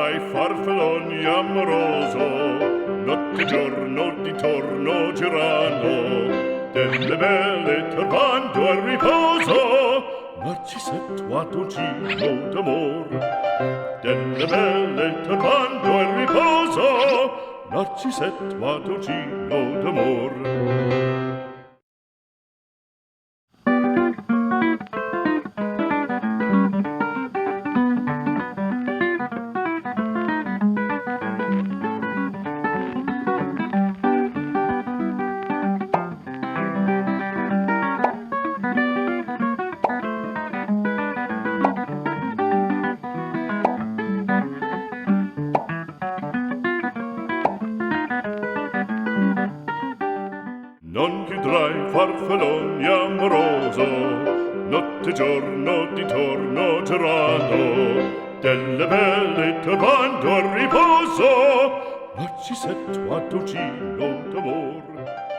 tra i farfalloni amoroso, notte e giorno di torno girano, delle belle turbando al riposo, Narcisetto ad uncino d'amor. Delle belle turbando al riposo, Narcisetto ad uncino d'amor. Non chiudrai farfalloni amoroso, notte e giorno di torno girando, delle belle turbando al riposo, Narcisetto ad uncino d'amor.